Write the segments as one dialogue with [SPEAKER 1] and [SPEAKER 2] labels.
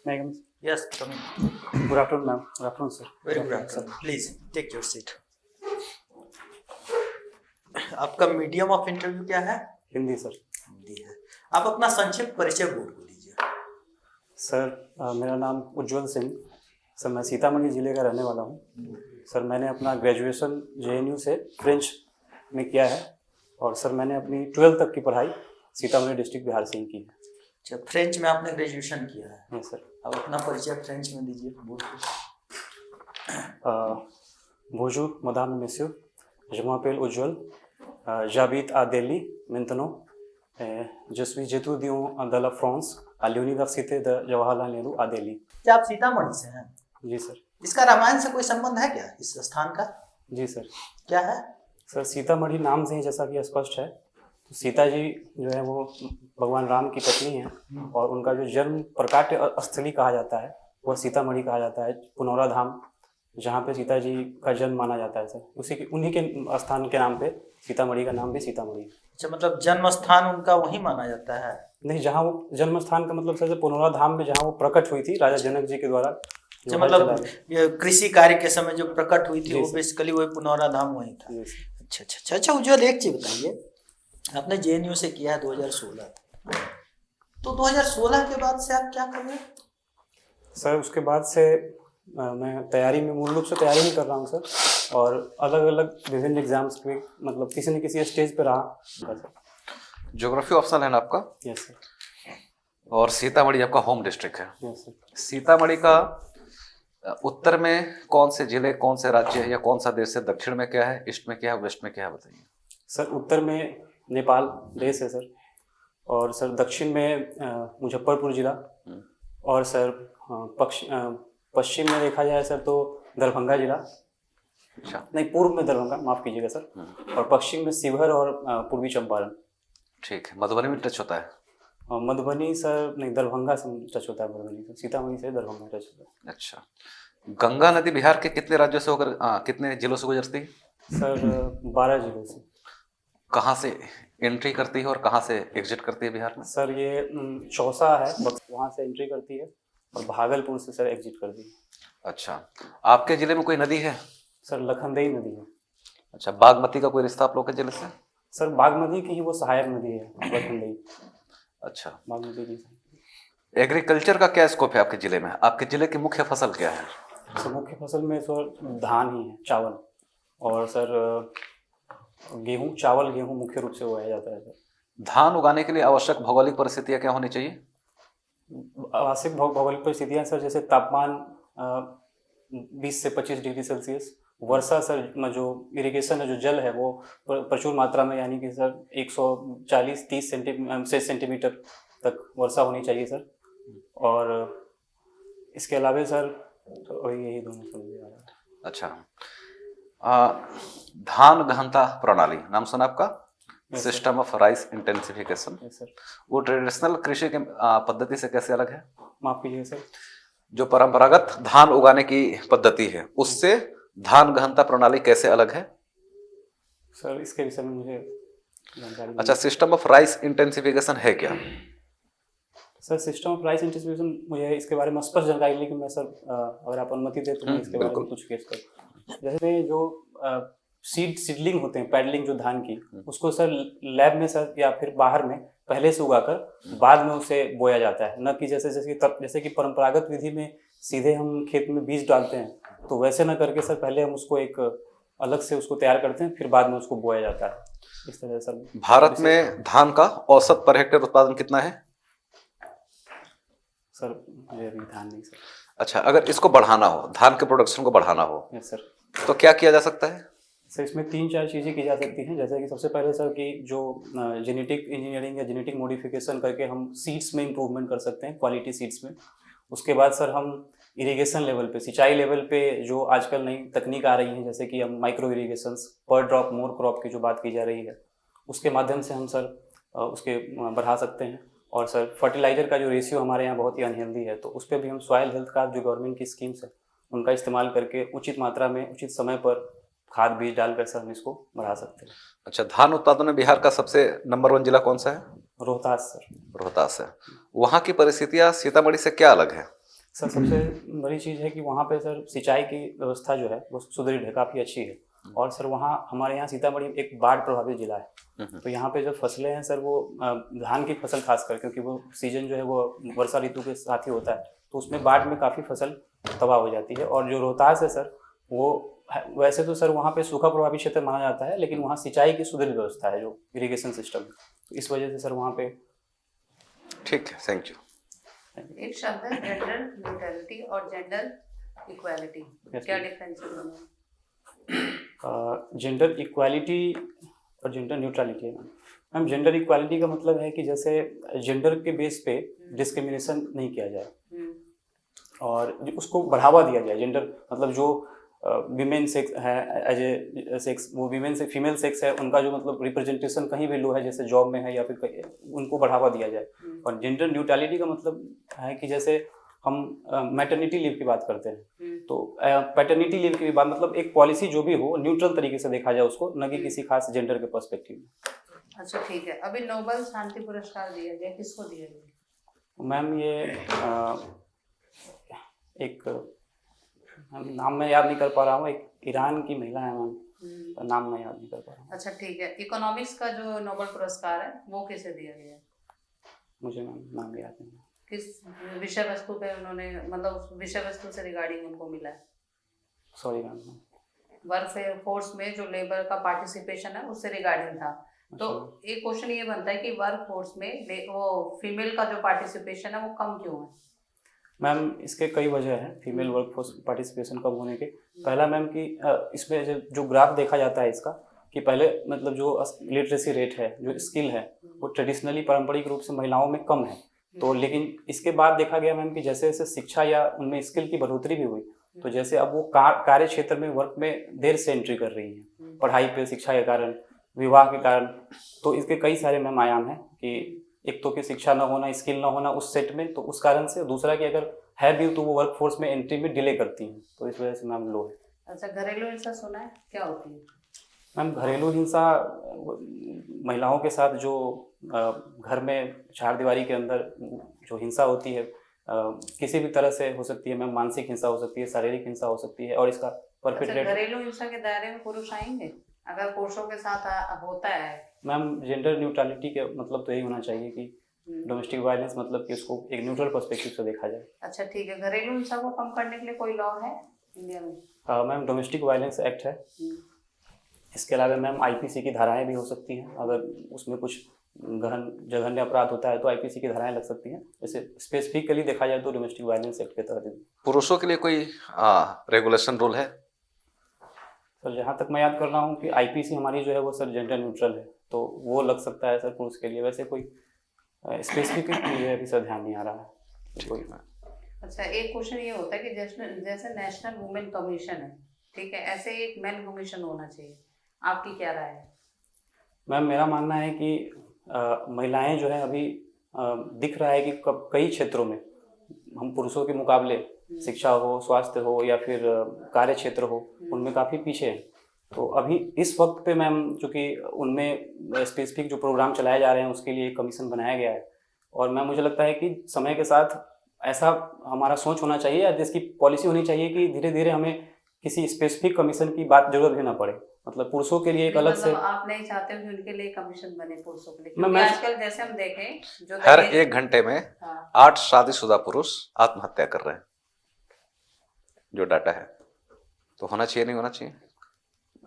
[SPEAKER 1] Megan.
[SPEAKER 2] Yes, come in.
[SPEAKER 1] Good afternoon, ma'am. Good afternoon, sir.
[SPEAKER 2] Very good afternoon. Please take your seat. आपका medium of interview क्या है?
[SPEAKER 1] Hindi sir.
[SPEAKER 2] Hindi है। आप अपना संक्षिप्त परिचय बोर्ड को दीजिए।
[SPEAKER 1] सर मेरा नाम उज्जवल सिंह। सर मैं सीतामढ़ी ज़िले का रहने वाला हूँ। सर मैंने अपना ग्रेजुएशन JNU से फ्रेंच में किया है और सर मैंने अपनी 12th तक की पढ़ाई सीतामढ़ी डिस्ट्रिक्ट बिहार से ही की है।
[SPEAKER 2] अच्छा, फ्रेंच में आपने ग्रेजुएशन किया है?
[SPEAKER 1] हाँ सर।
[SPEAKER 2] अब अपना परिचय फ्रेंच में दीजिए बोर्ड को।
[SPEAKER 1] Bonjour, madame, messieurs. Je m'appelle Ujjwal. J'habite à Delhi maintenant. Je suis étudiant de la France à l'université de Jawaharlal Nehru à Delhi.
[SPEAKER 2] क्या आप सीतामढ़ी से हैं?
[SPEAKER 1] जी सर।
[SPEAKER 2] इसका रामायण से कोई संबंध है क्या इस स्थान का?
[SPEAKER 1] जी सर।
[SPEAKER 2] क्या है?
[SPEAKER 1] सर सीतामढ़ी नाम से ही जैसा कि स्पष्ट है, तो सीता जी जो है वो भगवान राम की पत्नी हैं और उनका जो जन्म प्रकाट्य स्थली कहा जाता है वह सीतामढ़ी कहा जाता है, पुनौरा धाम, जहाँ पे सीता जी का जन्म माना जाता है सर। उन्हीं के स्थान के नाम पे सीतामढ़ी का नाम भी सीतामढ़ी है।
[SPEAKER 2] अच्छा, मतलब जन्म स्थान उनका वही माना जाता है?
[SPEAKER 1] नहीं, जहाँ वो जन्म स्थान का मतलब सर पुनौरा धाम में जहाँ वो प्रकट हुई थी राजा जनक जी के द्वारा।
[SPEAKER 2] अच्छा, मतलब कृषि कार्य के समय जो प्रकट हुई थी वो बेसिकली वही पुनौरा धाम वही था। अच्छा अच्छा अच्छा अच्छा। उज्जवल, एक चीज बताइए, आपने JNU से किया है 2016, तो 2016 के बाद से आप क्या कर रहे हैं?
[SPEAKER 1] सर उसके बाद से मैं तैयारी में मूल रूप से तैयारी नहीं कर रहा हूँ सर, और अलग अलग विभिन्न एग्जाम्स के मतलब किसी न किसी स्टेज पे रहा सर।
[SPEAKER 3] ज्योग्राफी ऑप्शनल है ना आपका?
[SPEAKER 1] Yes sir.
[SPEAKER 3] और सीतामढ़ी आपका होम डिस्ट्रिक्ट है।
[SPEAKER 1] Yes sir.
[SPEAKER 3] सीतामढ़ी का उत्तर में कौन से जिले, कौन से राज्य या कौन सा देश है? दक्षिण में क्या है, ईस्ट में क्या है, वेस्ट में क्या है, बताइए।
[SPEAKER 1] सर उत्तर में नेपाल देश है सर, और सर दक्षिण में मुजफ्फरपुर जिला, और सर पश्चिम में देखा जाए सर तो दरभंगा जिला।
[SPEAKER 3] अच्छा,
[SPEAKER 1] नहीं, पूर्व में दरभंगा, माफ कीजिएगा सर, और पश्चिम में शिवहर और पूर्वी चंपारण।
[SPEAKER 3] ठीक है। मधुबनी में टच होता है?
[SPEAKER 1] मधुबनी सर नहीं, दरभंगा से टच होता है मधुबनी से, सीतामढ़ी से दरभंगा टच होता है।
[SPEAKER 3] अच्छा, गंगा नदी बिहार के कितने राज्यों से होकर कितने जिलों से गुजरती है?
[SPEAKER 1] सर 12 जिलों से।
[SPEAKER 3] कहाँ से एंट्री करती है और कहाँ से एग्जिट करती है बिहार में?
[SPEAKER 1] सर ये चौसा है, वहाँ से एंट्री करती है और भागलपुर से सर एग्जिट करती है।
[SPEAKER 3] अच्छा, आपके जिले में कोई नदी है?
[SPEAKER 1] सर लखनदेई नदी है।
[SPEAKER 3] अच्छा, बागमती का कोई रिश्ता आप लोग के जिले से?
[SPEAKER 1] सर बागमती की ही वो सहायक नदी है लखनदेई।
[SPEAKER 3] अच्छा,
[SPEAKER 1] बागमती की।
[SPEAKER 3] एग्रीकल्चर का क्या स्कोप है आपके जिले में? आपके जिले की मुख्य फसल क्या है?
[SPEAKER 1] सर मुख्य फसल में सर धान ही है, चावल, और सर गेहूँ, चावल गेहूँ मुख्य रूप से उगाया जाता है सर।
[SPEAKER 3] धान उगाने के लिए आवश्यक भौगोलिक परिस्थितियाँ क्या होनी चाहिए?
[SPEAKER 1] आवश्यक भौगोलिक परिस्थितियाँ सर जैसे तापमान 20 से 25 डिग्री सेल्सियस, वर्षा सर जो इरिगेशन है, जो जल है वो प्रचुर मात्रा में, यानी कि सर 140-30 सेंटीमीटर तक वर्षा होनी चाहिए सर। और इसके अलावा सर यही दोनों समझ।
[SPEAKER 3] अच्छा, धान गहनता प्रणाली नाम सुना आपका? System of rice intensification. वो ट्रेडिशनल कृषि के पद्धति से कैसे अलग है?
[SPEAKER 1] माफ कीजिए सर। जो
[SPEAKER 3] परंपरागत धान उगाने की पद्धति है उससे धान गहनता प्रणाली कैसे अलग है?
[SPEAKER 1] सर इसके विषय में मुझे जानकारी।
[SPEAKER 3] अच्छा, सिस्टम ऑफ राइस इंटेंसिफिकेशन है क्या?
[SPEAKER 1] Sir system of rice intensification मुझे इसके बारे में स्पष्ट जानकारी, लेकिन मैं सर अगर आप अनुमति दें तो मैं इसके बारे में कुछ पेश करूँ। जैसे जो सीडलिंग होते हैं, पैडलिंग जो धान की, उसको सर लैब में सर या फिर बाहर में पहले से उगाकर बाद में उसे बोया जाता है, न कि जैसे कि परंपरागत विधि में सीधे हम खेत में बीज डालते हैं, तो वैसे न करके सर पहले हम उसको एक अलग से उसको तैयार करते हैं, फिर बाद में उसको बोया जाता है, इस तरह सर।
[SPEAKER 3] भारत में धान का औसत पर हेक्टेयर उत्पादन कितना है?
[SPEAKER 1] सर मुझे अभी ध्यान नहीं सर।
[SPEAKER 3] अच्छा, अगर इसको बढ़ाना हो, धान के प्रोडक्शन को बढ़ाना हो,
[SPEAKER 1] यस सर,
[SPEAKER 3] तो क्या किया जा सकता है?
[SPEAKER 1] सर इसमें 3-4 चीज़ें की जा सकती हैं। जैसे कि सबसे पहले सर कि जो जेनेटिक इंजीनियरिंग या जेनेटिक मॉडिफिकेशन करके हम सीड्स में इम्प्रूवमेंट कर सकते हैं, क्वालिटी सीड्स में। उसके बाद सर हम इरिगेशन लेवल पे, सिंचाई लेवल पे जो आजकल नई तकनीक आ रही है, जैसे कि हम माइक्रो इरिगेशंस, पर ड्रॉप मोर क्रॉप की जो बात की जा रही है, उसके माध्यम से हम सर उसके बढ़ा सकते हैं। और सर फर्टिलाइजर का जो रेशियो हमारे यहाँ बहुत ही अनहेल्दी है, तो उस पर भी हम सॉइल हेल्थ कार्ड जो गवर्नमेंट की स्कीम्स है उनका इस्तेमाल करके उचित मात्रा में उचित समय पर खाद बीज डालकर सर हम इसको बढ़ा सकते हैं।
[SPEAKER 3] अच्छा, धान उत्पादन में बिहार का सबसे नंबर 1 जिला कौन सा है?
[SPEAKER 1] रोहतास सर।
[SPEAKER 3] रोहतास है। वहाँ की परिस्थितियाँ सीतामढ़ी से क्या अलग है?
[SPEAKER 1] सर सबसे बड़ी चीज़ है कि वहाँ पे सर सिंचाई की व्यवस्था जो है वो सुदृढ़ है, काफ़ी अच्छी है। और सर वहाँ हमारे यहाँ सीतामढ़ी एक बाढ़ प्रभावित जिला है, तो यहाँ पे जो फसलें हैं सर वो धान की फसल खासकर, क्योंकि वो सीजन जो है वो वर्षा ऋतु के साथ ही होता है, तो उसमें बाढ़ में काफ़ी फसल तबाह हो जाती है। और जो रोहतास है सर वो वैसे तो सर वहाँ पे सूखा प्रभावित क्षेत्र माना जाता है, लेकिन वहाँ सिंचाई की सुदृढ़ व्यवस्था है, जो इरिगेशन सिस्टम, तो इस वजह से सर वहाँ पे।
[SPEAKER 3] ठीक है, थैंक यू।
[SPEAKER 4] एक शब्द है जेंडर न्यूट्रलिटी और जेंडर इक्वालिटी, क्या डिफरेंस है दोनों?
[SPEAKER 1] जेंडर इक्वालिटी और जेंडर न्यूट्रलिटी है मैम। जेंडर इक्वालिटी का मतलब है कि जैसे जेंडर के बेस पे डिस्क्रिमिनेशन नहीं किया जाए और उसको बढ़ावा दिया जाए। जेंडर मतलब जो विमेन सेक्स है एज ए सेक्स, वो विमेन से फीमेल सेक्स है, उनका जो मतलब रिप्रेजेंटेशन कहीं भी लो है, जैसे जॉब में है या फिर उनको बढ़ावा दिया जाए। और जेंडर न्यूट्रलिटी का मतलब है कि जैसे हम मैटरनिटी लीव की बात करते हैं, तो पैटर्निटी लीव की भी बात, मतलब एक पॉलिसी जो भी हो न्यूट्रल तरीके से देखा जाए उसको, न कि किसी खास जेंडर के पर्सपेक्टिव में।
[SPEAKER 4] अच्छा ठीक है, अभी नोबेल शांति पुरस्कार दिया गया, किसको दिया गया?
[SPEAKER 1] मैम ये एक नाम मैं याद नहीं कर पा रहा हूँ, एक ईरान की महिला है मैम, नाम मैं याद नहीं कर पा रहा हूँ।
[SPEAKER 4] अच्छा ठीक है, इकोनॉमिक्स का जो नोबेल पुरस्कार है वो किसे दिया गया?
[SPEAKER 1] मुझे मैम नाम याद नहीं है।
[SPEAKER 4] किस विषय वस्तु पे उन्होंने, मतलब उस विषय वस्तु से रिगार्डिंग उनको मिला है?
[SPEAKER 1] Sorry ma'am.
[SPEAKER 4] वर्क फोर्स में जो लेबर का पार्टिसिपेशन है उससे रिगार्डिंग था। तो एक क्वेश्चन ये बनता है कि वर्क फोर्स में वो फीमेल का जो पार्टिसिपेशन है वो कम क्यों है?
[SPEAKER 1] मैम इसके कई वजह हैं फीमेल वर्कफोर्स पार्टिसिपेशन कम होने के। पहला मैम कि इसमें जो ग्राफ देखा जाता है इसका, कि पहले मतलब जो लिटरेसी रेट है, जो स्किल है, वो ट्रेडिशनली पारंपरिक रूप से महिलाओं में कम है। तो लेकिन इसके बाद देखा गया मैम कि जैसे जैसे शिक्षा या उनमें स्किल की बढ़ोतरी भी हुई, तो जैसे अब वो कार्य क्षेत्र में वर्क में देर से एंट्री कर रही है, पढ़ाई पे, शिक्षा के कारण, विवाह के कारण। तो इसके कई सारे मैम आयाम हैं कि एक तो कि शिक्षा न होना, स्किल न होना उस सेट में, तो उस कारण से। दूसरा कि अगर है भी तो वो वर्क फोर्स में एंट्री में डिले करती हैं, तो इस वजह से मैम लो है।
[SPEAKER 4] अच्छा, घरेलू हिंसा सुना है, क्या होती है?
[SPEAKER 1] मैम घरेलू हिंसा महिलाओं के साथ जो घर में चार दीवारी के अंदर जो हिंसा होती है, किसी भी तरह से हो सकती है मैम। मानसिक हिंसा हो सकती है, शारीरिक हिंसा हो सकती है, और इसका परपेट्रेटर।
[SPEAKER 4] घरेलू हिंसा के दायरे में पुरुष आएंगे अगर पुरुषों के साथ होता है?
[SPEAKER 1] मैम जेंडर न्यूट्रलिटी के मतलब तो यही होना चाहिए कि डोमेस्टिक वायलेंस मतलब कि उसको एक न्यूट्रल पर्सपेक्टिव से देखा जाए।
[SPEAKER 4] अच्छा ठीक है, घरेलू हिंसा को कम करने के लिए कोई लॉ है इंडिया में?
[SPEAKER 1] मैम डोमेस्टिक वायलेंस एक्ट है। इसके अलावा मैम आईपीसी की धाराएं भी हो सकती हैं, अगर उसमें कुछ गहन जघन्य अपराध होता है तो आईपीसी की धाराएं लग सकती हैं। जैसे स्पेसिफिकली देखा जाए तो डोमेस्टिक वायलेंस एक्ट के तहत।
[SPEAKER 3] पुरुषों के लिए कोई रेगुलेशन रूल है?
[SPEAKER 1] सर जहाँ तक मैं याद कर रहा हूँ कि आईपीसी हमारी जो है वो सर जेंडर न्यूट्रल है, तो वो लग सकता है सर पुरुष के लिए। वैसे कोई स्पेसिफिक मुझे अभी सर ध्यान नहीं आ रहा है कोई।
[SPEAKER 4] अच्छा, एक क्वेश्चन ये होता है कि जैसे नेशनल वुमेन कमीशन है, ठीक है, ऐसे एक मेन कमीशन होना चाहिए, आपकी क्या राय है? मैम
[SPEAKER 1] मेरा मानना है कि महिलाएं जो है अभी दिख रहा है कि कई क्षेत्रों में हम पुरुषों के मुकाबले, शिक्षा हो, स्वास्थ्य हो या फिर कार्य क्षेत्र हो, उनमें काफ़ी पीछे हैं। तो अभी इस वक्त पे मैम चूँकि उनमें स्पेसिफिक जो प्रोग्राम चलाए जा रहे हैं उसके लिए एक कमीशन बनाया गया है, और मैम मुझे लगता है कि समय के साथ ऐसा हमारा सोच होना चाहिए या जिसकी पॉलिसी होनी चाहिए कि धीरे धीरे हमें किसी स्पेसिफिक कमीशन की बात जरूरत भी ना पड़े, मतलब पुरुषों के लिए एक अलग से।
[SPEAKER 4] आप नहीं चाहते कि उनके लिए कमीशन बने पुरुषों के लिए? क्योंकि आजकल जैसे हम देखें जो
[SPEAKER 3] हर 1 घंटे में 8 शादीशुदा पुरुष आत्महत्या कर रहे हैं, जो डाटा है। तो होना चाहिए, नहीं होना चाहिए?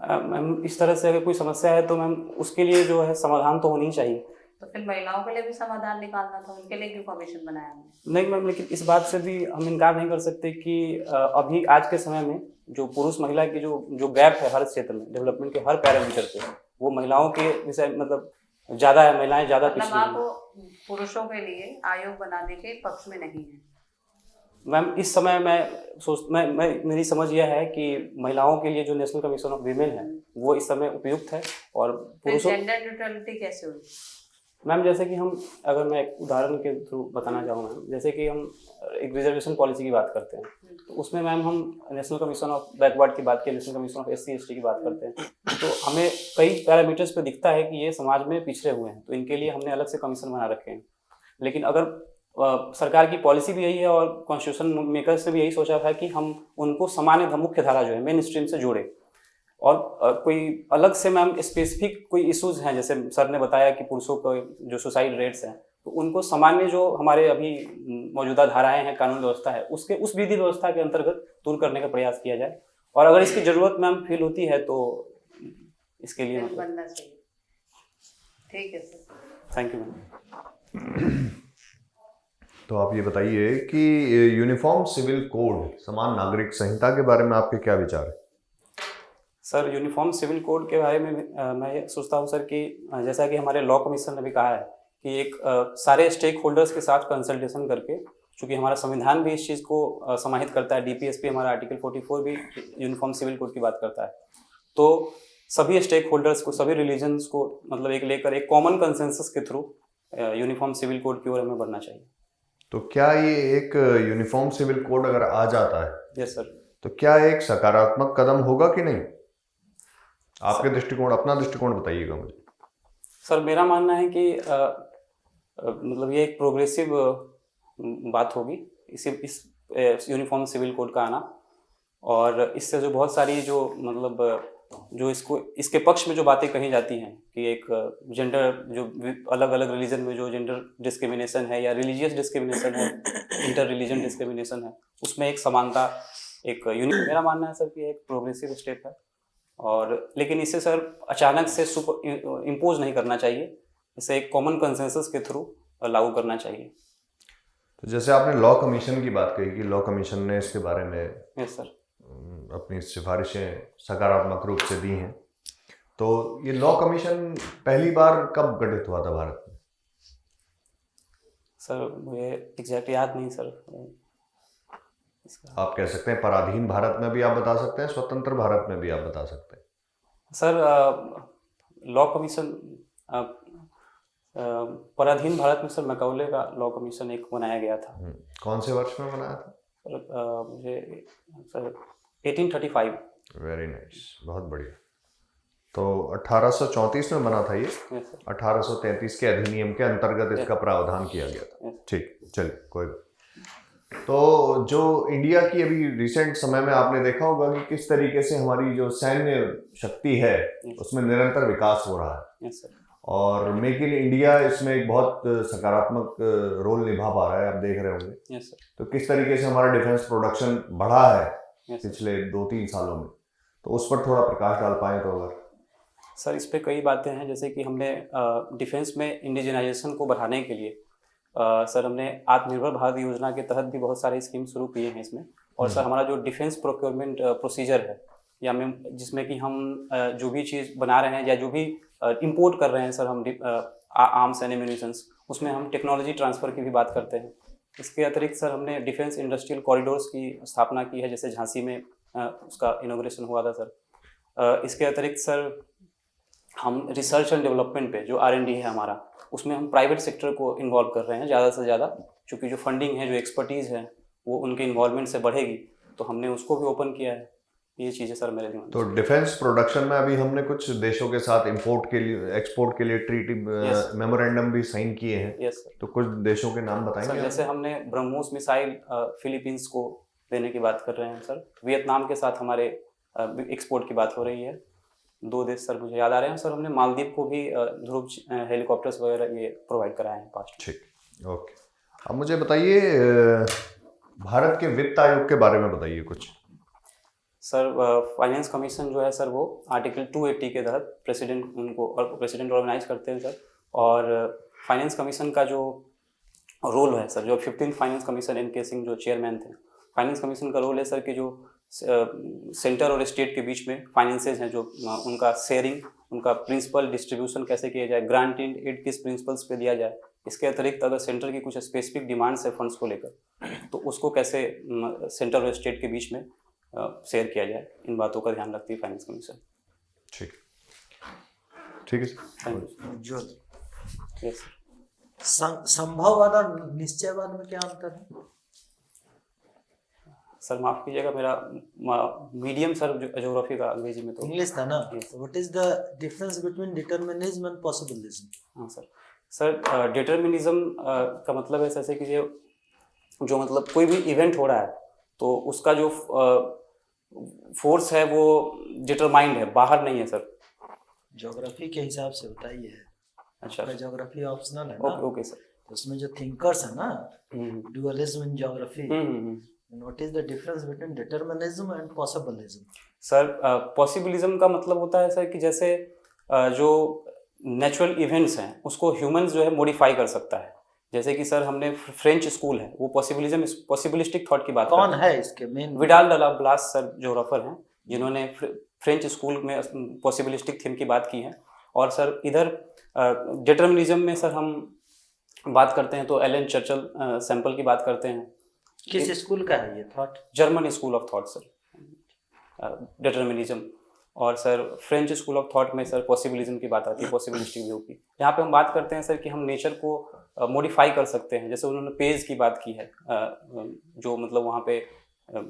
[SPEAKER 1] मैम इस तरह से अगर कोई समस्या है तो मैम उसके लिए जो है समाधान तो होनी चाहिए।
[SPEAKER 4] तो फिर महिलाओं के लिए भी समाधान निकालना था, उनके लिए क्यों कमीशन बनाया हमने?
[SPEAKER 1] नहीं मैम, लेकिन इस बात से भी हम इनकार नहीं कर सकते कि अभी आज के समय में जो पुरुष महिला की जो गैप है हर क्षेत्र में, डेवलपमेंट के हर पैरामीटर पे, वो महिलाओं के विषय मतलब ज़्यादा है, महिलाएं ज़्यादा पिछड़ी हैं।
[SPEAKER 4] आप पुरुषों के लिए आयोग बनाने के पक्ष में नहीं है?
[SPEAKER 1] मैम इस समय मैं मेरी समझ यह है कि महिलाओं के लिए जो नेशनल कमीशन ऑफ वीमेन है वो इस समय उपयुक्त है। और पुरुषों
[SPEAKER 4] जेंडर न्यूट्रलिटी कैसे हुई?
[SPEAKER 1] मैम जैसे कि हम, अगर मैं एक उदाहरण के थ्रू बताना चाहूँगा, जैसे कि हम एक रिजर्वेशन पॉलिसी की बात करते हैं, तो उसमें मैम हम नेशनल कमीशन ऑफ बैकवर्ड की बात की, नेशनल कमीशन ऑफ SC/ST की बात करते हैं, तो हमें कई पैरामीटर्स पे दिखता है कि ये समाज में पिछड़े हुए हैं, तो इनके लिए हमने अलग से कमीशन बना रखे हैं। लेकिन अगर सरकार की पॉलिसी भी यही है और कॉन्स्टिट्यूशन मेकर्स ने भी यही सोचा था कि हम उनको सामान्य मुख्य धारा जो है मेन स्ट्रीम से जोड़े। और कोई अलग से मैम स्पेसिफिक कोई इश्यूज हैं, जैसे सर ने बताया कि पुरुषों को जो सुसाइड रेट्स हैं, तो उनको सामान्य जो हमारे अभी मौजूदा धाराएं हैं, कानून व्यवस्था है, उसके उस विधि व्यवस्था के अंतर्गत दूर करने का प्रयास किया जाए। और अगर इसकी जरूरत मैम फील होती है तो इसके लिए
[SPEAKER 4] बिल बनना चाहिए। ठीक है सर,
[SPEAKER 1] थैंक यू मैम।
[SPEAKER 5] तो आप ये बताइए कि यूनिफॉर्म सिविल कोड समान नागरिक संहिता के बारे में आपके क्या विचार है?
[SPEAKER 1] सर यूनिफॉर्म सिविल कोड के बारे में मैं ये सोचता हूँ सर कि जैसा कि हमारे लॉ कमीशन ने भी कहा है कि एक सारे स्टेक होल्डर्स के साथ कंसल्टेशन करके, चूँकि हमारा संविधान भी इस चीज़ को समाहित करता है, डीपीएसपी हमारा आर्टिकल 44 भी यूनिफॉर्म सिविल कोड की बात करता है, तो सभी स्टेक होल्डर्स को, सभी रिलीजन्स को मतलब एक लेकर एक कॉमन कंसेंसस के थ्रू यूनिफॉर्म सिविल कोड की ओर हमें बढ़ना चाहिए।
[SPEAKER 5] तो क्या ये एक यूनिफॉर्म सिविल कोड अगर आ जाता है,
[SPEAKER 1] यस सर,
[SPEAKER 5] तो क्या एक सकारात्मक कदम होगा कि नहीं? आपके दृष्टिकोण, अपना दृष्टिकोण बताइएगा मुझे।
[SPEAKER 1] सर मेरा मानना है कि मतलब ये एक प्रोग्रेसिव बात होगी इस यूनिफॉर्म सिविल कोड का आना, और इससे जो बहुत सारी जो मतलब जो इसके पक्ष में जो बातें कही जाती हैं कि एक जेंडर, जो अलग अलग रिलीजन में जो जेंडर डिस्क्रिमिनेशन है या रिलीजियस डिस्क्रिमिनेशन है, इंटर रिलीजन डिस्क्रिमिनेशन है, उसमें एक समानता, एक मेरा मानना है सर कि एक प्रोग्रेसिव स्टेप है। और लेकिन इसे सर अचानक से इम्पोज नहीं करना चाहिए, इसे एक कॉमन कंसेंसस के थ्रू लागू करना चाहिए।
[SPEAKER 5] तो जैसे आपने लॉ कमीशन की बात कही कि लॉ कमीशन ने इसके बारे में
[SPEAKER 1] यस सर
[SPEAKER 5] अपनी सिफारिशें सकारात्मक रूप से दी हैं, तो ये लॉ कमीशन पहली बार कब गठित हुआ था भारत में?
[SPEAKER 1] सर मुझे एग्जैक्ट याद नहीं सर इसका।
[SPEAKER 5] आप कह सकते हैं पराधीन भारत में भी आप बता सकते हैं, स्वतंत्र भारत में भी आप बता सकते हैं।
[SPEAKER 1] सर लॉ कमीशन पराधीन भारत में सर मैकाउले का लॉ कमीशन एक बनाया गया था।
[SPEAKER 5] कौन से वर्ष में बनाया था?
[SPEAKER 1] सर मुझे सर 1835।
[SPEAKER 5] वेरी नाइस, बहुत बढ़िया। तो 1834 में बना था ये।
[SPEAKER 1] Yes sir.
[SPEAKER 5] 1833 के अधिनियम के अंतर्गत इसका प्रावधान किया गया था। ठीक, चलिए कोई बात। तो जो इंडिया की अभी रिसेंट समय में आपने देखा होगा कि किस तरीके से हमारी जो सैन्य शक्ति है उसमें निरंतर विकास हो रहा है।
[SPEAKER 1] Yes sir.
[SPEAKER 5] और मेक इन इंडिया इसमें एक बहुत सकारात्मक रोल निभा पा रहा है, आप देख रहे होंगे।
[SPEAKER 1] Yes sir.
[SPEAKER 5] तो किस तरीके से हमारा डिफेंस प्रोडक्शन बढ़ा है
[SPEAKER 1] यस सर।
[SPEAKER 5] पिछले 2-3 सालों में, तो उस पर थोड़ा प्रकाश डाल पाए तो। अगर
[SPEAKER 1] सर इस पे कई बातें हैं, जैसे कि हमने डिफेंस में इंडिजिनाइजेशन को बढ़ाने के लिए सर हमने आत्मनिर्भर भारत योजना के तहत भी बहुत सारे स्कीम शुरू किए हैं इसमें। और सर हमारा जो डिफेंस प्रोक्योरमेंट प्रोसीजर है, या जिसमें कि हम जो भी चीज़ बना रहे हैं या जो भी इंपोर्ट कर रहे हैं सर हम आर्म्स एंड एम्यूनिशंस, उसमें हम टेक्नोलॉजी ट्रांसफ़र की भी बात करते हैं। इसके अतिरिक्त सर हमने डिफेंस इंडस्ट्रियल कॉरिडोर्स की स्थापना की है, जैसे झांसी में उसका इनॉग्रेशन हुआ था सर। इसके अतिरिक्त सर हम रिसर्च एंड डेवलपमेंट पे जो R&D है हमारा, उसमें हम प्राइवेट सेक्टर को इन्वॉल्व कर रहे हैं ज़्यादा से ज़्यादा, क्योंकि जो फंडिंग है, जो एक्सपर्टीज़ है, वो उनके इन्वॉल्वमेंट से बढ़ेगी, तो हमने उसको भी ओपन किया है। ये चीज़ें सर मेरे दिमाग में।
[SPEAKER 5] तो डिफेंस प्रोडक्शन में अभी हमने कुछ देशों के साथ इंपोर्ट के लिए, एक्सपोर्ट के लिए ट्रीटी मेमोरेंडम भी साइन किए हैं।
[SPEAKER 1] Yes sir.
[SPEAKER 5] तो कुछ देशों के नाम बताएंगे
[SPEAKER 1] सर
[SPEAKER 5] आप?
[SPEAKER 1] जैसे हमने ब्रह्मोस मिसाइल फिलीपींस को देने की बात कर रहे हैं सर। वियतनाम के साथ हमारे एक्सपोर्ट की बात हो रही है। 2 देश सर मुझे याद आ रहे हैं सर। हमने मालदीव को भी ध्रुव हेलीकॉप्टर्स वगैरह ये प्रोवाइड कराए हैं पास्ट।
[SPEAKER 5] ठीक, ओके। अब मुझे बताइए भारत के वित्त आयोग के बारे में बताइए कुछ।
[SPEAKER 1] सर फाइनेंस कमीशन जो है सर, वो आर्टिकल 280 के तहत प्रेसिडेंट ऑर्गेनाइज करते हैं सर। और फाइनेंस कमीशन का जो रोल है सर, जो 15th finance commission NK Singh जो चेयरमैन थे, फाइनेंस कमीशन का रोल है सर कि जो सेंटर और स्टेट के बीच में फाइनेंसेज हैं, जो उनका शेयरिंग, उनका प्रिंसिपल डिस्ट्रीब्यूशन कैसे किया जाए, ग्रांट एड किस प्रिंसिपल्स पे दिया जाए। इसके अतिरिक्त अगर सेंटर की कुछ स्पेसिफिक डिमांड्स है फंड्स को लेकर, तो उसको कैसे सेंटर और स्टेट के बीच में शेयर किया जाए, इन बातों का ध्यान रखती है फाइनेंस कमीशन।
[SPEAKER 5] ठीक, ठीक है sir,
[SPEAKER 1] thank you. Yes sir.
[SPEAKER 2] संभववाद और निश्चयवाद में क्या अंतर है?
[SPEAKER 1] सर माफ कीजिएगा, मेरा मीडियम सर ज्योग्राफी का अंग्रेजी में तो
[SPEAKER 2] इंग्लिश था ना। What is the difference between determinism and possibilism?
[SPEAKER 1] हाँ सर। सर डिटर्मिनिज्म का मतलब है जैसे कि जो मतलब कोई भी इवेंट हो रहा है तो उसका जो फोर्स है वो डिटरमाइंड है, बाहर नहीं है सर।
[SPEAKER 2] ज्योग्राफी के हिसाब से बताइए।
[SPEAKER 1] अच्छा,
[SPEAKER 2] ज्योग्राफी ऑप्शनल है ना।
[SPEAKER 1] Okay okay sir.
[SPEAKER 2] तो उसमें जो थिंकर्स है ना, dualism in geography, what is the difference between determinism and possibilism?
[SPEAKER 1] Sir possibilism का मतलब होता है सर कि जैसे जो नेचुरल इवेंट्स हैं उसको ह्यूमंस जो है मॉडिफाई कर सकता है। जैसे कि सर हमने फ्रेंच स्कूल है, वो पॉसिबिलिस्टिक थॉट की बात
[SPEAKER 2] कौन
[SPEAKER 1] करते हैं।
[SPEAKER 2] है इसके मेन?
[SPEAKER 1] विडाल डला ब्लास सर ज्योग्राफर हैं जिन्होंने फ्रेंच स्कूल में पॉसिबिलिस्टिक थीम की बात की है। और सर इधर डिटर्मिनिज्म में सर हम बात करते हैं तो एलन चर्चिल सैंपल की बात करते हैं।
[SPEAKER 2] किस स्कूल का है ये thought?
[SPEAKER 1] German school of thought sir determinism. और sir French school of thought में सर पॉसिबिलिज्म की बात आती है, पॉसिबिलिस्टिक व्यू की। यहाँ पे हम बात करते हैं सर कि हम नेचर को मॉडिफाई कर सकते हैं। जैसे उन्होंने पेज की बात की है, जो मतलब वहाँ पे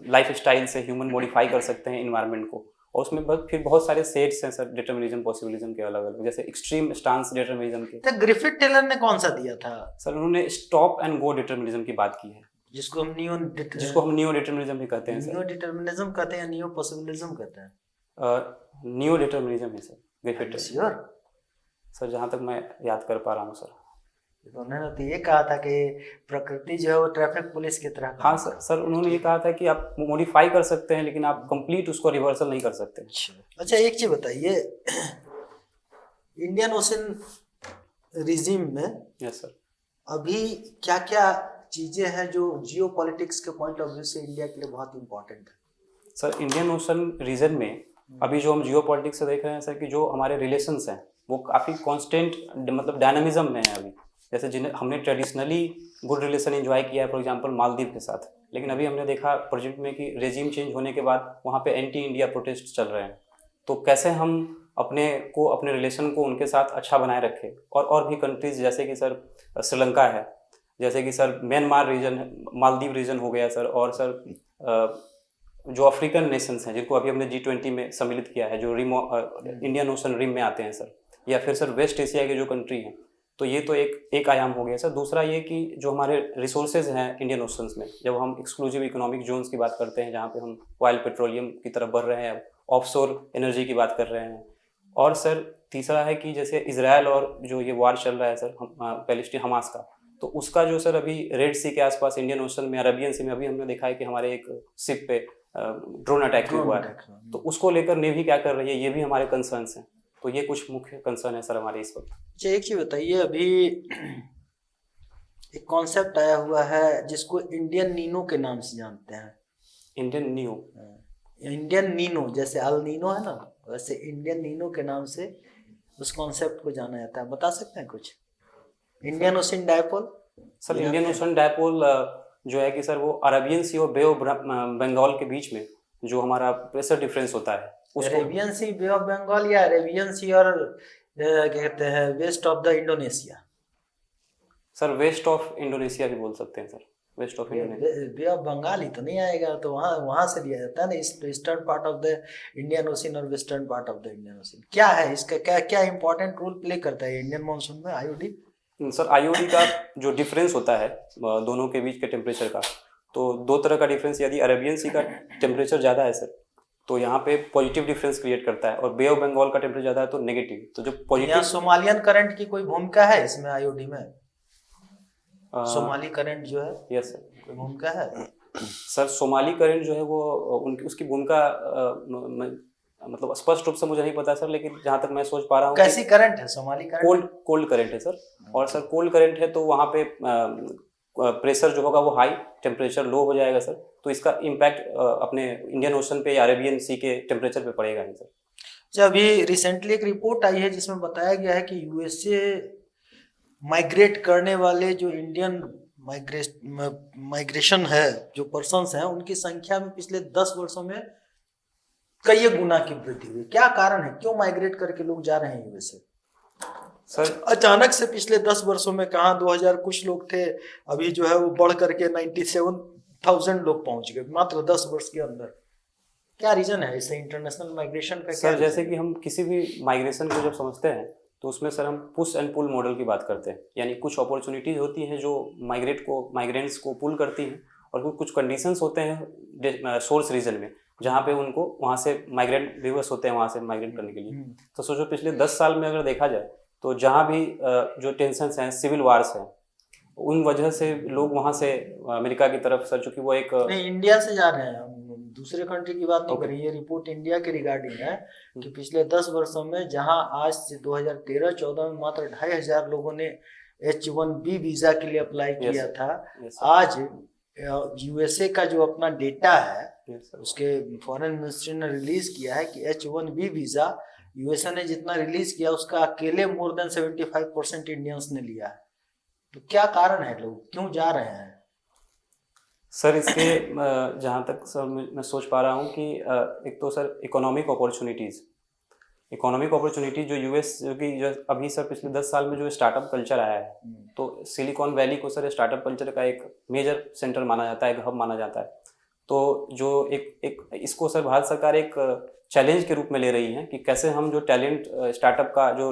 [SPEAKER 1] लाइफ स्टाइल से ह्यूमन मॉडिफाई कर सकते हैं इन्वायरमेंट को। और उसमें फिर बहुत सारे सेट्स हैं सर डिटर्मिनिज्म पॉसिबिलिज्म के अलग अलग, जैसे एक्सट्रीम स्टांस डिटर्मिनिज्म के।
[SPEAKER 2] तो ग्रिफिथ टेलर ने कौन सा दिया था?
[SPEAKER 1] सर उन्होंने स्टॉप एंड गो डिटर्मिनिज्म की बात की है,
[SPEAKER 2] जिसको हम नियो
[SPEAKER 1] डिटर्मिनिज्म भी कहते हैं सर।
[SPEAKER 2] नियो डिटर्मिनिज्म कहते हैं, नियो पॉसिबिलिज्म कहते हैं?
[SPEAKER 1] नियो डिटर्मिनिज्म है sir Griffith Taylor.
[SPEAKER 2] Sure
[SPEAKER 1] sir जहाँ तक मैं याद कर पा रहा हूँ सर।
[SPEAKER 2] उन्होंने तो ये कहा था कि प्रकृति जो है वो ट्रैफिक पुलिस की तरह।
[SPEAKER 1] हाँ सर उन्होंने ये कहा था कि आप मॉडिफाई कर सकते हैं लेकिन आप कंप्लीट उसको रिवर्सल नहीं कर सकते।
[SPEAKER 2] अच्छा एक चीज बताइए, इंडियन ओशन रिजिम में
[SPEAKER 1] यस सर
[SPEAKER 2] अभी क्या क्या चीजें हैं जो जियो पॉलिटिक्स के पॉइंट ऑफ व्यू से इंडिया के लिए बहुत इंपॉर्टेंट है?
[SPEAKER 1] सर इंडियन ओशन रीजन में अभी जो हम जियो पॉलिटिक्स से देख रहे हैं सर कि जो हमारे रिलेशंस हैं वो काफ़ी कांस्टेंट मतलब डायनामिज्म में है अभी। जैसे जिन्हें हमने ट्रेडिशनली गुड रिलेशन एंजॉय किया है फॉर एग्जांपल मालदीव के साथ, लेकिन अभी हमने देखा प्रोजेक्ट में कि रेजिम चेंज होने के बाद वहाँ पे एंटी इंडिया प्रोटेस्ट चल रहे हैं। तो कैसे हम अपने रिलेशन को उनके साथ अच्छा बनाए रखें। और भी कंट्रीज़ जैसे कि सर श्रीलंका है, जैसे कि sir Myanmar region, Maldives region हो गया सर। और सर जो अफ्रीकन नेशंस हैं जिनको अभी हमने G20 में सम्मिलित किया है, जो इंडियन ओशन रिम में आते हैं सर, या फिर सर वेस्ट एशिया के जो कंट्री हैं। तो ये तो एक आयाम हो गया सर। दूसरा ये कि जो हमारे रिसोर्सेज हैं इंडियन ओशंस में, जब हम एक्सक्लूसिव इकोनॉमिक जोन्स की बात करते हैं जहाँ पे हम ऑयल पेट्रोलियम की तरफ बढ़ रहे हैं, ऑफशोर एनर्जी की बात कर रहे हैं। और सर तीसरा है कि जैसे इजराइल और जो ये वार चल रहा है सर पैलेस्टीन हमास का, तो उसका जो सर अभी रेड सी के आसपास इंडियन ओशन में, अरबियन सी में अभी हमने देखा है कि हमारे एक शिप पे ड्रोन अटैक हुआ है। तो उसको लेकर नेवी क्या कर रही है, ये भी हमारे कंसर्न्स हैं। तो ये कुछ मुख्य कंसर्न है सर हमारे इस वक्त।
[SPEAKER 2] अच्छा एक चीज बताइए, अभी एक कॉन्सेप्ट आया हुआ है जिसको इंडियन नीनो के नाम से जानते हैं।
[SPEAKER 1] इंडियन नीनो
[SPEAKER 2] जैसे अल नीनो है ना, वैसे इंडियन नीनो के नाम से उस कॉन्सेप्ट को जाना जाता है। बता सकते हैं कुछ? Indian ocean dipole
[SPEAKER 1] sir, Indian ocean dipole जो है कि सर वो अरेबियन सी और बे ऑफ बंगाल के बीच में जो हमारा प्रेशर डिफरेंस होता है उसको
[SPEAKER 2] Arabian Sea, Bay of Bengal, या अरेबियन सी और क्या कहते हैं west of the Indonesia?
[SPEAKER 1] Sir west of Indonesia भी बोल सकते हैं sir, west of Indonesia.
[SPEAKER 2] Bay of Bengal ही तो नहीं आएगा, तो वहाँ से लिया जाता है ना, eastern part of the Indian Ocean और western part of the Indian Ocean. क्या है इसका, क्या इंपॉर्टेंट रोल प्ले करता है इंडियन मानसून में आईओडी?
[SPEAKER 1] सर आईओडी का जो डिफरेंस होता है दोनों के बीच के टेम्परेचर का, तो दो तरह का डिफरेंस, यदि अरेबियन सी का टेम्परेचर ज़्यादा है सर तो यहाँ पे पॉजिटिव डिफरेंस क्रिएट करता है, और बे ऑफ बंगाल का टेम्परेचर ज़्यादा है तो नेगेटिव। तो जो पॉजिटिव,
[SPEAKER 2] सोमालियन करंट की कोई भूमिका है इसमें आईओडी में? सोमाली करंट जो है,
[SPEAKER 1] यस सर,
[SPEAKER 2] कोई भूमिका है?
[SPEAKER 1] सर सोमाली करंट जो है वो उसकी भूमिका मतलब स्पष्ट रूप से मुझे नहीं पता सर, लेकिन जहाँ तक मैं सोच पा रहा हूँ
[SPEAKER 2] कैसी करंट है सोमाली करंट?
[SPEAKER 1] कोल्ड करंट है सर। और सर कोल्ड करंट है तो वहाँ पे प्रेशर जो होगा वो हाई, टेम्परेचर लो हो जाएगा सर, तो इसका इम्पैक्ट अपने इंडियन ओशन पे या अरेबियन सी के टेम्परेचर पे पड़ेगा नहीं सर।
[SPEAKER 2] अच्छा, अभी रिसेंटली एक रिपोर्ट आई है जिसमें बताया गया है कि यूएसए माइग्रेट करने वाले जो इंडियन माइग्रेशन है, जो पर्सन्स हैं, उनकी संख्या में पिछले 10 वर्षों में कई गुना की वृद्धि हुई। क्या कारण है, क्यों माइग्रेट करके लोग जा रहे हैं यूएसए?
[SPEAKER 1] सर
[SPEAKER 2] अचानक से पिछले 10 वर्षों में, कहाँ 2000 कुछ लोग थे, अभी जो है वो बढ़ करके 97,000 लोग पहुंच गए मात्र 10 वर्ष के अंदर। क्या रीजन है इसे इंटरनेशनल माइग्रेशन का?
[SPEAKER 1] सर जैसे कि हम किसी भी माइग्रेशन को जब समझते हैं तो उसमें सर हम पुश एंड पुल मॉडल की बात करते हैं, यानी कुछ अपॉर्चुनिटीज़ होती हैं जो माइग्रेंट्स को पुल करती हैं, और कुछ कंडीशंस होते हैं सोर्स रीजन में जहाँ पे उनको वहाँ से माइग्रेंट व्यूअर्स होते हैं वहाँ से माइग्रेट करने के लिए। तो सोचो पिछले 10 साल में अगर देखा जाए तो जहाँ भी जो टेंशन्स हैं, सिविल वार्स हैं, उन वजह से लोग वहाँ से अमेरिका की तरफ सर, चूंकि वो एक
[SPEAKER 2] नहीं, इंडिया से जा रहे हैं हम, दूसरे कंट्री की बात नहीं
[SPEAKER 1] Okay.
[SPEAKER 2] कर रही है। रिपोर्ट इंडिया के रिगार्डिंग है कि पिछले 10 वर्षों में जहां आज से 2013-14 में मात्र 2,500 लोगों ने H1B वीजा के लिए अप्लाई
[SPEAKER 1] Yes,
[SPEAKER 2] किया था,
[SPEAKER 1] yes,
[SPEAKER 2] आज यूएसए का जो अपना डेटा है
[SPEAKER 1] yes, sir.
[SPEAKER 2] उसके फॉरेन मिनिस्ट्री ने रिलीज किया है कि H1B वीजा यूएसए ने जितना रिलीज किया उसका अकेले मोर देन 75% इंडियंस ने लिया है। तो क्या कारण है, लोग क्यों जा रहे हैं?
[SPEAKER 1] सर इसके जहाँ तक सर मैं सोच पा रहा हूँ कि एक तो सर इकोनॉमिक अपॉर्चुनिटीज जो यूएस जो अभी सर पिछले 10 साल में जो स्टार्टअप कल्चर आया है, तो सिलिकॉन वैली को सर स्टार्टअप कल्चर का एक मेजर सेंटर माना जाता है, एक हब माना जाता है। तो जो एक इसको सर भारत सरकार एक चैलेंज के रूप में ले रही है कि कैसे हम जो टैलेंट स्टार्टअप का जो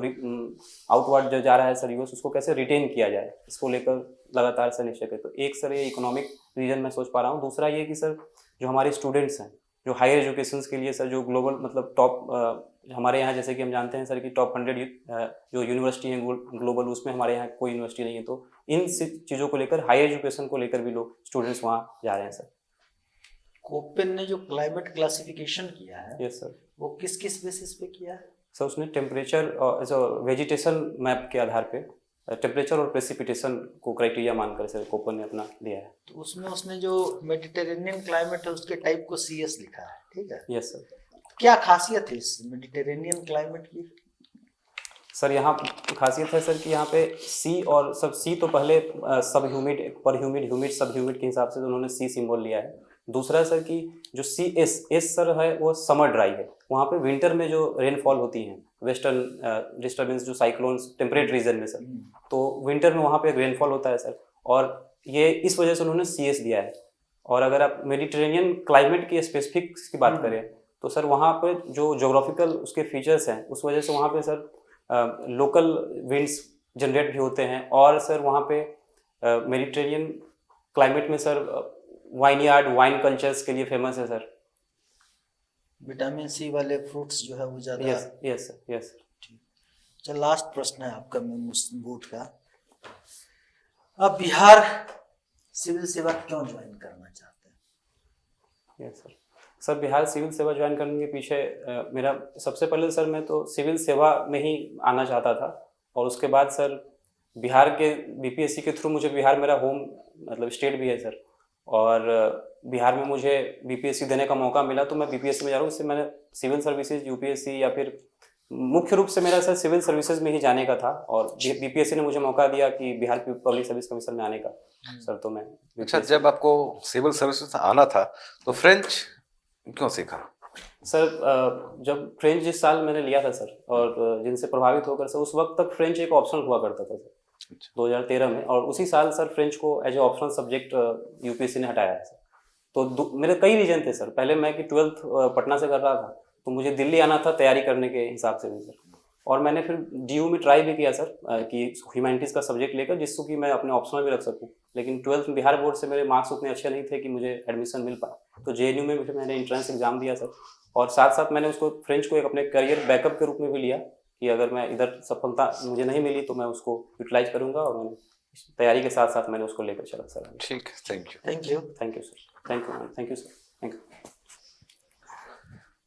[SPEAKER 1] आउटवर्ड जो जा रहा है सर यूएस, उसको कैसे रिटेन किया जाए, इसको लेकर लगातार सर निश्चय करें। तो एक सर ये इकोनॉमिक रीजन मैं सोच पा रहा हूँ। दूसरा ये कि सर जो हमारे स्टूडेंट्स हैं जो हायर एजुकेशन के लिए सर जो ग्लोबल मतलब टॉप हमारे यहाँ जैसे कि हम जानते हैं सर कि टॉप 100 जो यूनिवर्सिटी हैं ग्लोबल, उसमें हमारे यहाँ कोई यूनिवर्सिटी नहीं है। तो इन चीज़ों को लेकर, हायर एजुकेशन को लेकर भी लोग स्टूडेंट्स वहाँ जा रहे हैं सर।
[SPEAKER 2] कोपेन ने जो क्लाइमेट क्लासिफिकेशन किया है,
[SPEAKER 1] यस सर।
[SPEAKER 2] वो किस किस बेसिस पे किया है?
[SPEAKER 1] सर उसने टेम्परेचर और वेजिटेशन मैप के आधार पे टेम्परेचर और प्रेसिपिटेशन को क्राइटेरिया मानकर सर कोपेन ने अपना दिया है।
[SPEAKER 2] तो उसमें उसने जो मेडिटेरेनियन क्लाइमेट है उसके टाइप को CS लिखा है, ठीक है।
[SPEAKER 1] Yes sir.
[SPEAKER 2] क्या खासियत है इस मेडिटेरेनियन क्लाइमेट की?
[SPEAKER 1] सर यहाँ खासियत है सर कि यहाँ पे सी और सब सी तो पहले सब ह्यूमिड पर ह्यूमिड सब ह्यूमिड के हिसाब से तो उन्होंने सी सिंबल लिया है। दूसरा सर कि जो एस सर है वो समर ड्राई है। वहाँ पे विंटर में जो रेनफॉल होती हैं, वेस्टर्न डिस्टर्बेंस जो साइक्लोन्स टेम्परेट रीजन में सर, तो विंटर में वहाँ पे रेनफॉल होता है सर, और ये इस वजह से उन्होंने CS दिया है। और अगर आप मेडिटेरेनियन क्लाइमेट की स्पेसिफिक की बात करें तो सर वहाँ पे जो जोग्राफिकल उसके फीचर्स हैं उस वजह से वहाँ पे सर लोकल विंड्स जनरेट भी होते हैं। और सर वहाँ पे मेडिटेरेनियन क्लाइमेट में सर वाइन कल्चर्स के लिए फेमस है सर।
[SPEAKER 2] विटामिन C वाले फ्रूट्स जो है वो ज्यादा।
[SPEAKER 1] Yes sir.
[SPEAKER 2] चल, लास्ट प्रश्न है आपका बोर्ड का। अब बिहार सिविल सेवा क्यों ज्वाइन करना चाहते हैं?
[SPEAKER 1] यस सर बिहार सिविल सेवा ज्वाइन करने के पीछे मेरा सबसे पहले सर मैं तो सिविल सेवा में ही आना चाहता था, और उसके बाद सर बिहार के BPSC के थ्रू मुझे, बिहार मेरा होम मतलब स्टेट भी है सर, और बिहार में मुझे BPSC देने का मौका मिला तो मैं BPSC में जा रहा हूँ। इससे मैंने सिविल सर्विसेज UPSC या फिर मुख्य रूप से मेरा सर सिविल सर्विसेज में ही जाने का था, और BPSC ने मुझे मौका दिया कि बिहार पब्लिक सर्विस कमीशन में आने का सर। तो मैं
[SPEAKER 3] अच्छा, जब आपको सिविल सर्विस आना था तो फ्रेंच क्यों सीखा?
[SPEAKER 1] सर जब फ्रेंच जिस साल मैंने लिया था सर, और जिनसे प्रभावित होकर सर, उस वक्त तक फ्रेंच एक ऑप्शनल हुआ करता था सर 2013 में, और उसी साल सर फ्रेंच को as a optional subject UPSC ने हटाया है सर। तो मेरे कई रीजन थे सर। पहले मैं कि 12th पटना से कर रहा था, तो मुझे दिल्ली आना था तैयारी करने के हिसाब से भी सर, और मैंने फिर DU में ट्राई भी किया सर कि ह्यूमैनिटीज़ का सब्जेक्ट लेकर, जिसको कि मैं अपने ऑप्शनल भी रख सकूं। लेकिन 12th में बिहार बोर्ड से मेरे मार्क्स उतने अच्छे नहीं थे कि मुझे एडमिशन मिल पाए। तो JNU में फिर मैंने एंट्रेंस एग्जाम दिया सर, और साथ साथ मैंने उसको फ्रेंच को एक अपने करियर बैकअप के रूप में भी लिया कि अगर मैं इधर सफलता मुझे नहीं मिली तो मैं उसको यूटिलाइज करूँगा, और मैंने तैयारी के साथ साथ मैंने उसको लेकर चला सर।
[SPEAKER 3] ठीक, thank you.
[SPEAKER 2] Thank you.
[SPEAKER 1] Thank you sir. Thank you sir. Thank you.